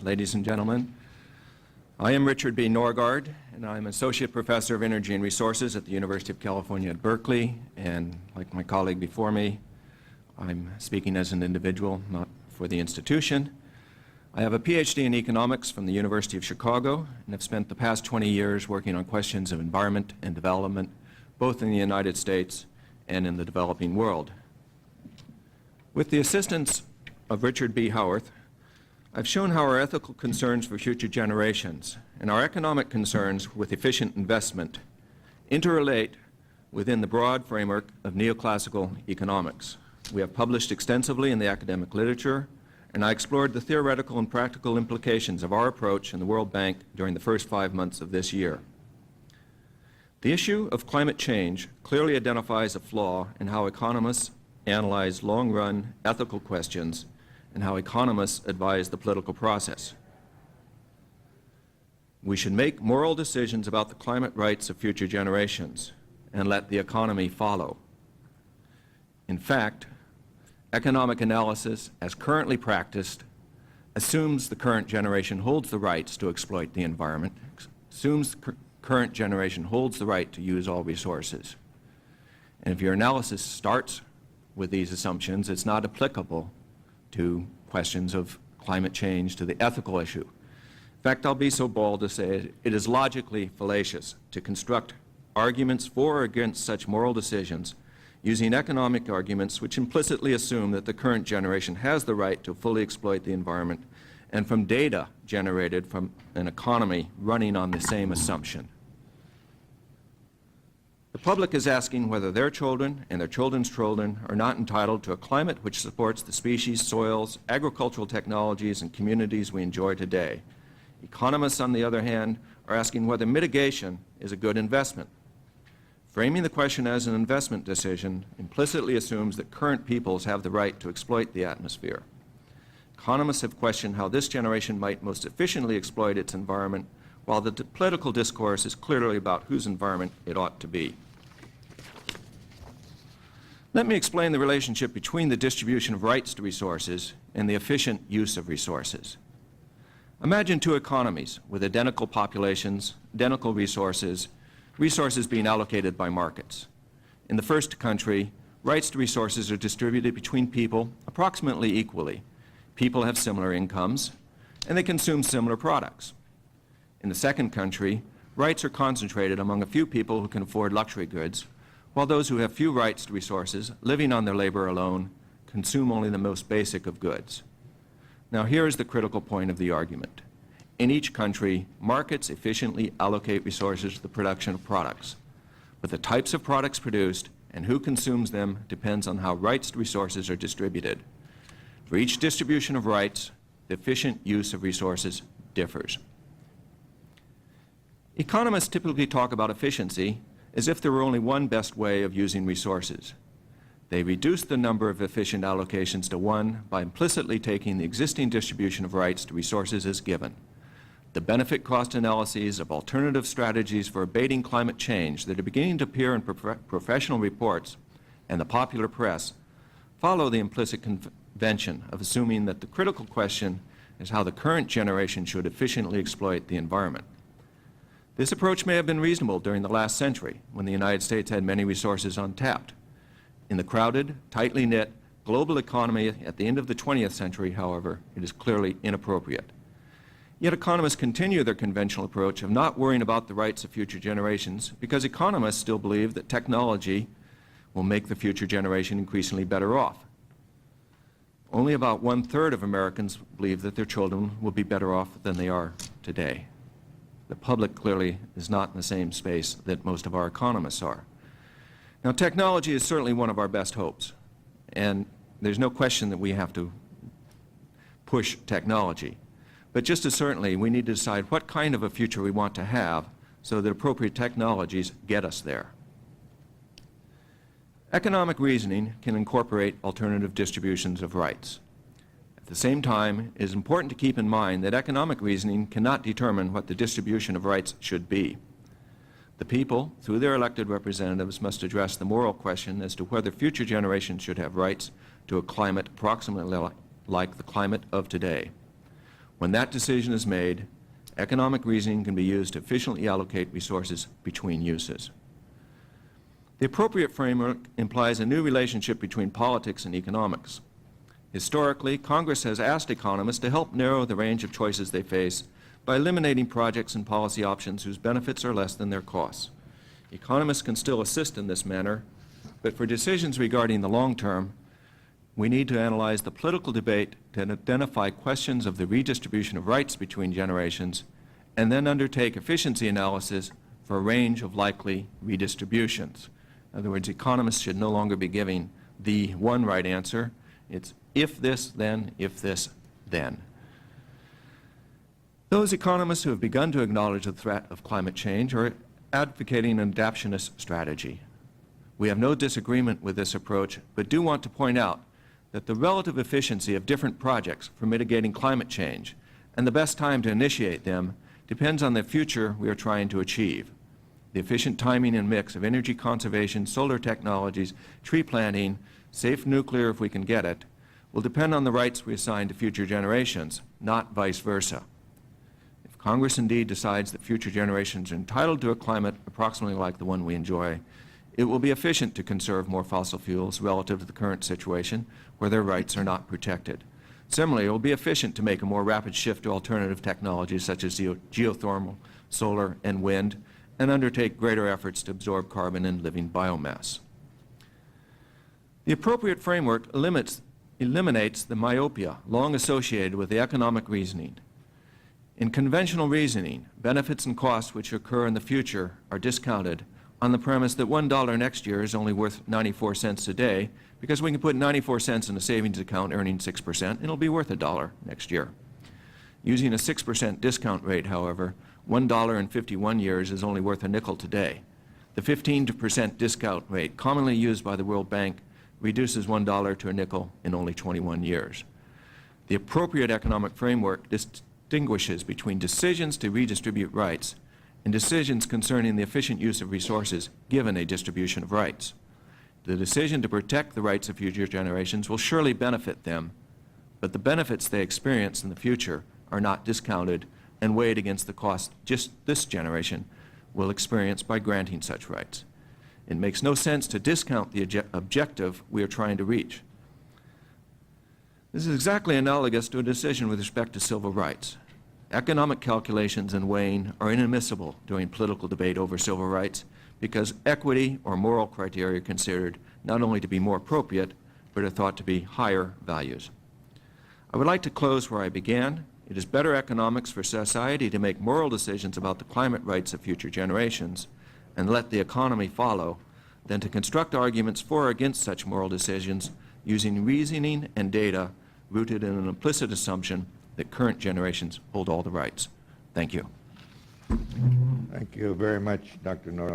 ladies and gentlemen. I am Richard B. Norgaard, and I'm Associate Professor of Energy and Resources at the University of California at Berkeley. And like my colleague before me, I'm speaking as an individual, not for the institution. I have a PhD in economics from the University of Chicago and have spent the past 20 years working on questions of environment and development, both in the United States and in the developing world. With the assistance of Richard B. Howarth, I've shown how our ethical concerns for future generations and our economic concerns with efficient investment interrelate within the broad framework of neoclassical economics. We have published extensively in the academic literature, and I explored the theoretical and practical implications of our approach in the World Bank during the first 5 months of this year. The issue of climate change clearly identifies a flaw in how economists analyze long-run ethical questions and how economists advise the political process. We should make moral decisions about the climate rights of future generations and let the economy follow. In fact, economic analysis, as currently practiced, assumes the current generation holds the rights to exploit the environment, assumes the current generation holds the right to use all resources. And if your analysis starts with these assumptions, it's not applicable to questions of climate change, to the ethical issue. In fact, I'll be so bold to say it is logically fallacious to construct arguments for or against such moral decisions using economic arguments which implicitly assume that the current generation has the right to fully exploit the environment and from data generated from an economy running on the same assumption. The public is asking whether their children and their children's children are not entitled to a climate which supports the species, soils, agricultural technologies, and communities we enjoy today. Economists, on the other hand, are asking whether mitigation is a good investment. Framing the question as an investment decision implicitly assumes that current peoples have the right to exploit the atmosphere. Economists have questioned how this generation might most efficiently exploit its environment, while the political discourse is clearly about whose environment it ought to be. Let me explain the relationship between the distribution of rights to resources and the efficient use of resources. Imagine two economies with identical populations, identical resources being allocated by markets. In the first country, rights to resources are distributed between people approximately equally. People have similar incomes, and they consume similar products. In the second country, rights are concentrated among a few people who can afford luxury goods, while those who have few rights to resources, living on their labor alone, consume only the most basic of goods. Now here is the critical point of the argument. In each country, markets efficiently allocate resources to the production of products, but the types of products produced and who consumes them depends on how rights to resources are distributed. For each distribution of rights, the efficient use of resources differs. Economists typically talk about efficiency as if there were only one best way of using resources. They reduce the number of efficient allocations to one by implicitly taking the existing distribution of rights to resources as given. The benefit-cost analyses of alternative strategies for abating climate change that are beginning to appear in professional reports and the popular press follow the implicit convention of assuming that the critical question is how the current generation should efficiently exploit the environment. This approach may have been reasonable during the last century, when the United States had many resources untapped. In the crowded, tightly knit, global economy at the end of the 20th century, however, it is clearly inappropriate. Yet economists continue their conventional approach of not worrying about the rights of future generations because economists still believe that technology will make the future generation increasingly better off. Only about 1/3 of Americans believe that their children will be better off than they are today. The public clearly is not in the same space that most of our economists are. Now, technology is certainly one of our best hopes, and there's no question that we have to push technology. But just as certainly, we need to decide what kind of a future we want to have so that appropriate technologies get us there. Economic reasoning can incorporate alternative distributions of rights. At the same time, it is important to keep in mind that economic reasoning cannot determine what the distribution of rights should be. The people, through their elected representatives, must address the moral question as to whether future generations should have rights to a climate approximately like the climate of today. When that decision is made, economic reasoning can be used to efficiently allocate resources between uses. The appropriate framework implies a new relationship between politics and economics. Historically, Congress has asked economists to help narrow the range of choices they face by eliminating projects and policy options whose benefits are less than their costs. Economists can still assist in this manner, but for decisions regarding the long term, we need to analyze the political debate to identify questions of the redistribution of rights between generations, and then undertake efficiency analysis for a range of likely redistributions. In other words, economists should no longer be giving the one right answer. It's if this, then, if this, then. Those economists who have begun to acknowledge the threat of climate change are advocating an adaptionist strategy. We have no disagreement with this approach, but do want to point out that the relative efficiency of different projects for mitigating climate change and the best time to initiate them depends on the future we are trying to achieve. The efficient timing and mix of energy conservation, solar technologies, tree planting, safe nuclear if we can get it, will depend on the rights we assign to future generations, not vice versa. If Congress indeed decides that future generations are entitled to a climate approximately like the one we enjoy, it will be efficient to conserve more fossil fuels relative to the current situation where their rights are not protected. Similarly, it will be efficient to make a more rapid shift to alternative technologies such as geothermal, solar, and wind, and undertake greater efforts to absorb carbon in living biomass. The appropriate framework eliminates the myopia long associated with the economic reasoning. In conventional reasoning, benefits and costs which occur in the future are discounted on the premise that $1 next year is only worth 94 cents today because we can put 94 cents in a savings account earning 6% and it'll be worth $1 next year. Using a 6% discount rate, however, $1 in 51 years is only worth a nickel today. The 15% discount rate commonly used by the World Bank reduces $1 to a nickel in only 21 years. The appropriate economic framework distinguishes between decisions to redistribute rights and decisions concerning the efficient use of resources given a distribution of rights. The decision to protect the rights of future generations will surely benefit them, but the benefits they experience in the future are not discounted and weighed against the cost just this generation will experience by granting such rights. It makes no sense to discount the objective we are trying to reach. This is exactly analogous to a decision with respect to civil rights. Economic calculations and weighing are inadmissible during political debate over civil rights because equity or moral criteria are considered not only to be more appropriate, but are thought to be higher values. I would like to close where I began. It is better economics for society to make moral decisions about the climate rights of future generations and let the economy follow than to construct arguments for or against such moral decisions using reasoning and data rooted in an implicit assumption that current generations hold all the rights. Thank you. Thank you very much, Dr. Norgaard.